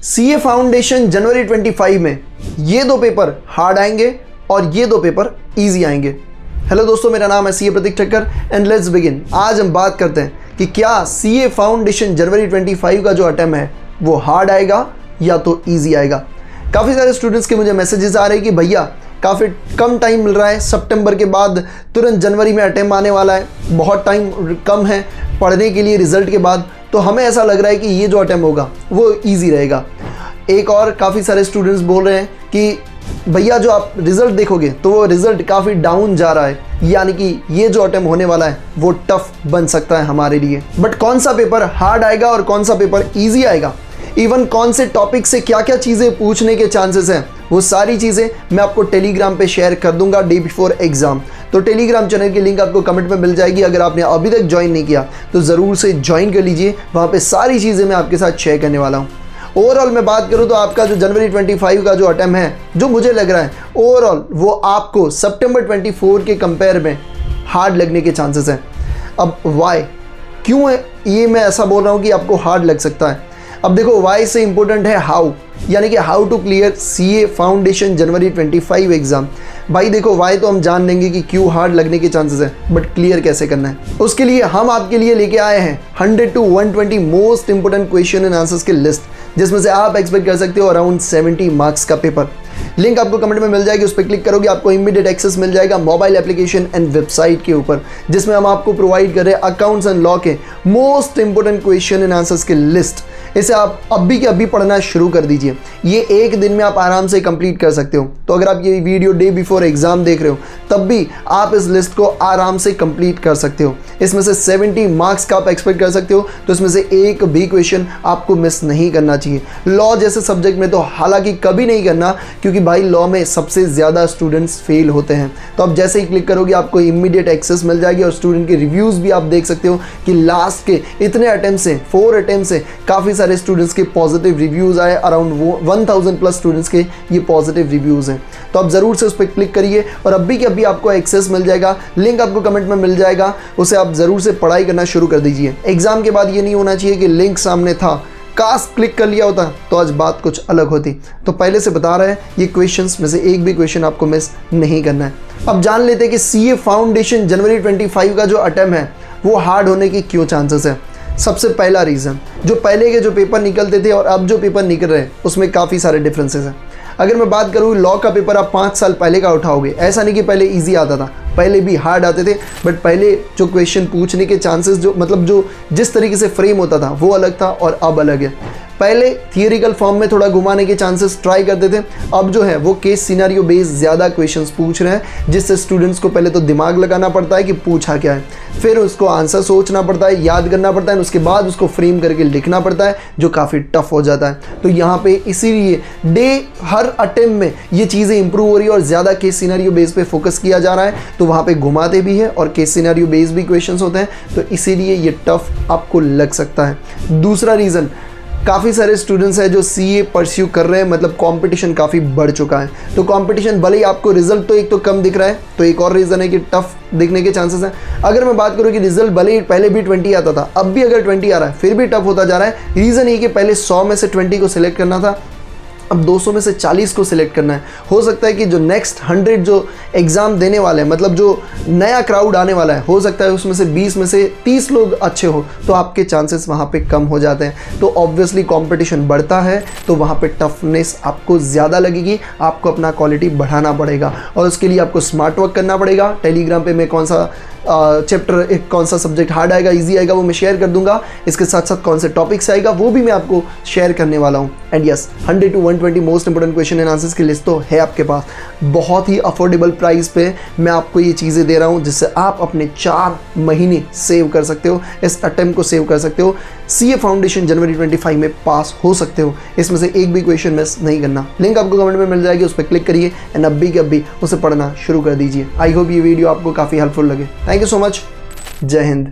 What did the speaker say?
CA foundation January 25 में ये दो पेपर हार्ड आएंगे और ये दो पेपर इजी आएंगे। हेलो दोस्तों, मेरा नाम है CA Prateek Thakkar and let's begin. आज हम बात करते हैं कि क्या सीए फाउंडेशन जनवरी 25 का जो अटेम्प्ट है वो हार्ड आएगा या तो इजी आएगा। काफ़ी सारे स्टूडेंट्स के मुझे मैसेजेस आ रहे हैं कि भैया काफ़ी कम टाइम मिल रहा है, सितंबर के बाद तुरंत जनवरी में अटेम्प्ट आने वाला है, बहुत टाइम कम है पढ़ने के लिए रिजल्ट के बाद, तो हमें ऐसा लग रहा है कि ये जो अटेम्प्ट होगा वो इजी रहेगा। एक और काफ़ी सारे स्टूडेंट्स बोल रहे हैं कि भैया जो आप रिज़ल्ट देखोगे तो वो रिज़ल्ट काफ़ी डाउन जा रहा है, यानी कि ये जो अटेम्प्ट होने वाला है वो टफ बन सकता है हमारे लिए। बट कौन सा पेपर हार्ड आएगा और कौन सा पेपर इजी आएगा, इवन कौन से टॉपिक से क्या क्या चीज़ें पूछने के चांसेस हैं, वो सारी चीज़ें मैं आपको टेलीग्राम पे शेयर कर दूंगा डे बिफोर एग्जाम। तो टेलीग्राम चैनल की लिंक आपको कमेंट में मिल जाएगी। अगर आपने अभी तक ज्वाइन नहीं किया तो ज़रूर से ज्वाइन कर लीजिए, वहाँ पे सारी चीज़ें मैं आपके साथ शेयर करने वाला हूँ। ओवरऑल मैं बात करूँ तो आपका जो जनवरी 25 का जो अटेम्प्ट है, जो मुझे लग रहा है ओवरऑल वो आपको सितंबर 24 के कंपेयर में हार्ड लगने के चांसेस हैं। अब वाई क्यों है ये मैं ऐसा बोल रहा हूँ कि आपको हार्ड लग सकता है। अब देखो, वाई से इंपॉर्टेंट है हाउ, यानी कि how to clear CA foundation January 25 exam. भाई देखो, वाई तो हम जान लेंगे कि क्यों हार्ड लगने के चांसेस हैं, बट क्लियर कैसे करना है उसके लिए हम आपके लिए लेके आए हैं 100 to 120 most important question and answers की लिस्ट, जिसमें से आप एक्सपेक्ट कर सकते हो अराउंड 70 मार्क्स का पेपर। लिंक आपको कमेंट में मिल जाएगी, उस पर क्लिक करोगे आपको इमीडिएट एक्सेस मिल जाएगा मोबाइल एप्लीकेशन एंड वेबसाइट के ऊपर, जिसमें हम आपको प्रोवाइड कर रहे हैं अकाउंट्स एंड लॉ के most important question and answers की लिस्ट। इसे आप अभी के अभी पढ़ना शुरू कर दीजिए, ये एक दिन में आप आराम से कंप्लीट कर सकते हो। तो अगर आप ये वीडियो डे बिफोर एग्जाम देख रहे हो तब भी आप इस लिस्ट को आराम से कंप्लीट कर सकते हो। इसमें से 70 मार्क्स का आप एक्सपेक्ट कर सकते हो, तो इसमें से एक भी क्वेश्चन आपको मिस नहीं करना चाहिए। लॉ जैसे सब्जेक्ट में तो हालांकि कभी नहीं करना, क्योंकि भाई लॉ में सबसे ज़्यादा स्टूडेंट्स फेल होते हैं। तो आप जैसे ही क्लिक करोगे आपको इमीडिएट एक्सेस मिल जाएगी और स्टूडेंट के रिव्यूज़ भी आप देख सकते हो कि लास्ट के इतने अटेम्प्ट से 4 अटेम्प्ट से काफ़ी सारे स्टूडेंट्स के पॉजिटिव रिव्यूज़ आए, अराउंड 1000 प्लस स्टूडेंट्स के ये पॉजिटिव रिव्यूज़ हैं। तो आप ज़रूर से उस पर क्लिक करिए और अभी के अभी आपको एक्सेस मिल जाएगा, लिंक आपको कमेंट में मिल जाएगा, उसे आप ज़रूर से पढ़ाई करना शुरू कर दीजिए। एग्ज़ाम के बाद ये नहीं होना चाहिए कि लिंक सामने था, काश क्लिक कर लिया होता तो आज बात कुछ अलग होती। तो पहले से बता रहे हैं ये क्वेश्चंस में से एक भी क्वेश्चन आपको मिस नहीं करना है। अब जान लेते हैं कि सीए फाउंडेशन जनवरी 25 का जो अटेम्प्ट है वो हार्ड होने के क्यों चांसेस है। सबसे पहला रीज़न, जो पहले के जो पेपर निकलते थे और अब जो पेपर निकल रहे हैं उसमें काफ़ी सारे डिफरेंसेस हैं। अगर मैं बात करूँ लॉ का पेपर आप 5 साल पहले का उठाओगे, ऐसा नहीं कि पहले इजी आता था, पहले भी हार्ड आते थे, बट पहले जो क्वेश्चन पूछने के चांसेस जो मतलब जो जिस तरीके से फ्रेम होता था वो अलग था और अब अलग है। पहले थियोरिकल फॉर्म में थोड़ा घुमाने के चांसेस ट्राई करते थे, अब जो है वो केस सिनेरियो बेस्ड ज़्यादा क्वेश्चंस पूछ रहे हैं, जिससे स्टूडेंट्स को पहले तो दिमाग लगाना पड़ता है कि पूछा क्या है, फिर उसको आंसर सोचना पड़ता है, याद करना पड़ता है, उसके बाद उसको फ्रेम करके लिखना पड़ता है, जो काफ़ी टफ हो जाता है। तो यहाँ पे इसीलिए हर अटेम्प्ट में ये चीज़ें इंप्रूव हो रही है और ज़्यादा केस सिनेरियो बेस पे फोकस किया जा रहा है, तो वहाँ पे घुमाते भी है और केस सिनेरियो बेस भी क्वेश्चंस होते हैं, तो इसीलिए ये टफ आपको लग सकता है। दूसरा रीज़न, काफ़ी सारे स्टूडेंट्स हैं जो सीए परस्यू कर रहे हैं, मतलब कंपटीशन काफ़ी बढ़ चुका है। तो कंपटीशन भले ही आपको रिजल्ट तो एक तो कम दिख रहा है, तो एक और रीज़न है कि टफ दिखने के चांसेस हैं। अगर मैं बात करूँ कि रिजल्ट भले ही पहले भी 20 आता था, अब भी अगर 20 आ रहा है फिर भी टफ होता जा रहा है। रीज़न ये कि पहले 100 में से 20 को सिलेक्ट करना था, अब 200 में से 40 को सिलेक्ट करना है। हो सकता है कि जो नेक्स्ट 100 जो एग्ज़ाम देने वाले हैं, मतलब जो नया क्राउड आने वाला है, हो सकता है उसमें से 20 में से 30 लोग अच्छे हो, तो आपके चांसेस वहाँ पे कम हो जाते हैं। तो ऑब्वियसली कंपटीशन बढ़ता है तो वहाँ पे टफनेस आपको ज़्यादा लगेगी, आपको अपना क्वालिटी बढ़ाना पड़ेगा और उसके लिए आपको स्मार्ट वर्क करना पड़ेगा। टेलीग्राम पे मैं कौन सा चैप्टर कौन सा सब्जेक्ट हार्ड आएगा इजी आएगा वो मैं शेयर कर दूंगा, इसके साथ साथ कौन से टॉपिक्स आएगा वो भी मैं आपको शेयर करने वाला हूँ। And yes, 100 to 120 most important question and answers की लिस्ट तो है आपके पास, बहुत ही अफोर्डेबल प्राइस पे मैं आपको ये चीज़ें दे रहा हूँ, जिससे आप अपने 4 महीने सेव कर सकते हो, इस अटेम्प्ट को सेव कर सकते हो, सीए फाउंडेशन जनवरी 25 में पास हो सकते हो। इसमें से एक भी क्वेश्चन मिस नहीं करना। लिंक आपको कमेंट में मिल जाएगी, उस पर क्लिक करिए एंड अभी के अभी उसे पढ़ना शुरू कर दीजिए। आई होप ये वीडियो आपको काफ़ी हेल्पफुल लगे। Thank you so much. जय हिंद।